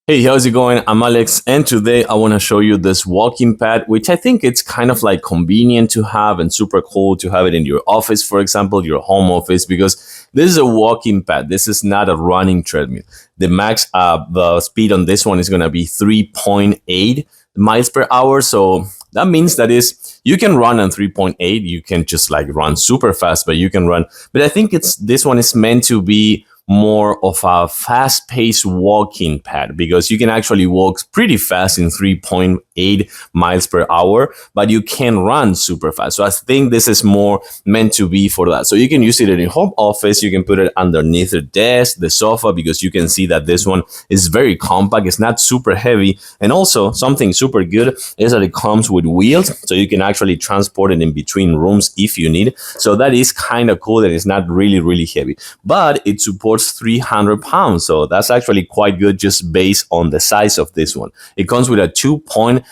Hey, how's it going? I'm Alex, and today I want to show you this walking pad, which I think it's kind of like convenient to have and super cool to have it in your office, for example, your home office, because this is a walking pad. This is not a running treadmill. The speed on this one is going to be 3.8 miles per hour. So that means that is you can run on 3.8. You can just like run super fast, but you can run. But I think this one is meant to be more of a fast-paced walking pad because you can actually walk pretty fast in 3.8 miles per hour, but you can run super fast. So I think this is more meant to be for that. So you can use it in your home office. You can put it underneath the desk, the sofa, because you can see that this one is very compact. It's not super heavy. And also something super good is that it comes with wheels. So you can actually transport it in between rooms if you need. So that is kind of cool that it's not really, really heavy, but it supports 300 pounds. So that's actually quite good just based on the size of this one. It comes with a 2.5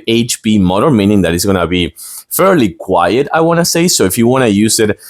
HP motor, meaning that it's going to be fairly quiet, I want to say. So if you want to use it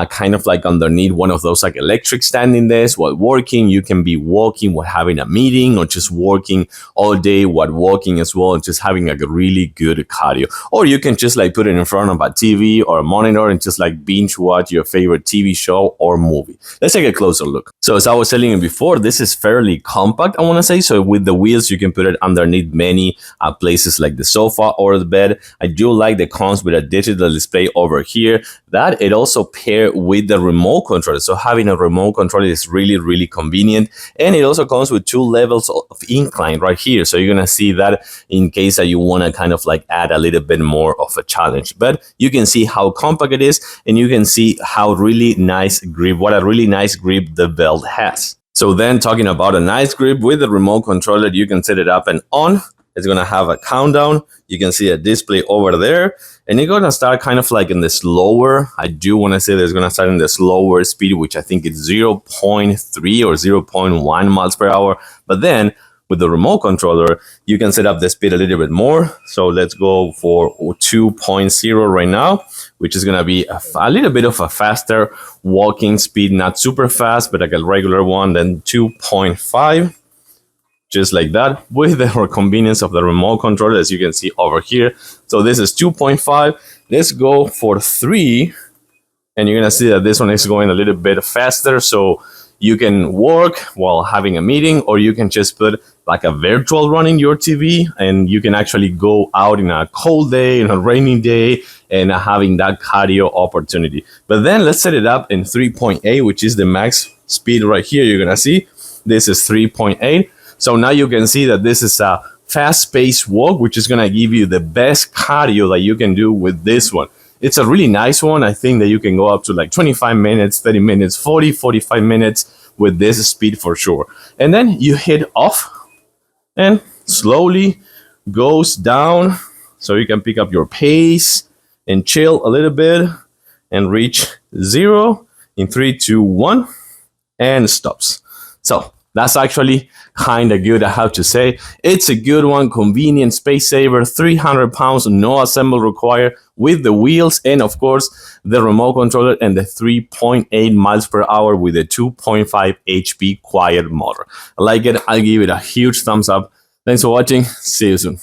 kind of like underneath one of those like electric standing desks while working, you can be walking while having a meeting or just working all day while walking as well and just having like a really good cardio. Or you can just like put it in front of a TV or a monitor and just like binge watch your favorite TV show or movie. Let's take a closer look. So as I was telling you before, this is fairly compact, I want to say. So with the wheels, you can put it underneath many places like the sofa or the bed. I do like the comes with a digital display over here that it also pairs with the remote control. So having a remote control is really, really convenient. And it also comes with 2 levels of incline right here. So you're going to see that in case that you want to kind of like add a little bit more of a challenge. But you can see how compact it is, and you can see how really nice grip, what a really nice grip the belt has. So then talking about a nice grip with the remote controller, you can set it up and on. It's going to have a countdown. You can see a display over there, and you're going to start kind of like in the slower. I do want to say that it's going to start in the slower speed, which I think is 0.3 or 0.1 miles per hour. But then with the remote controller, you can set up the speed a little bit more. So let's go for 2.0 right now, which is going to be a little bit of a faster walking speed, not super fast, but like a regular one. Then 2.5. Just like that, with the convenience of the remote control, as you can see over here. So this is 2.5. Let's go for 3. And you're going to see that this one is going a little bit faster. So you can work while having a meeting, or you can just put like a virtual running your TV, and you can actually go out in a cold day, in a rainy day, and having that cardio opportunity. But then let's set it up in 3.8, which is the max speed right here. You're going to see this is 3.8. So now you can see that this is a fast-paced walk, which is going to give you the best cardio that you can do with this one. It's a really nice one. I think that you can go up to like 25 minutes, 30 minutes, 40, 45 minutes with this speed for sure. And then you hit off and slowly goes down. So you can pick up your pace and chill a little bit and reach 0 in 3, 2, 1 and stops. So that's actually kind of good, I have to say. It's a good one, convenient, space saver, 300 pounds, no assembly required, with the wheels and of course the remote controller and the 3.8 miles per hour with a 2.5 HP quiet motor. I like it. I'll give it a huge thumbs up. Thanks for watching. See you soon.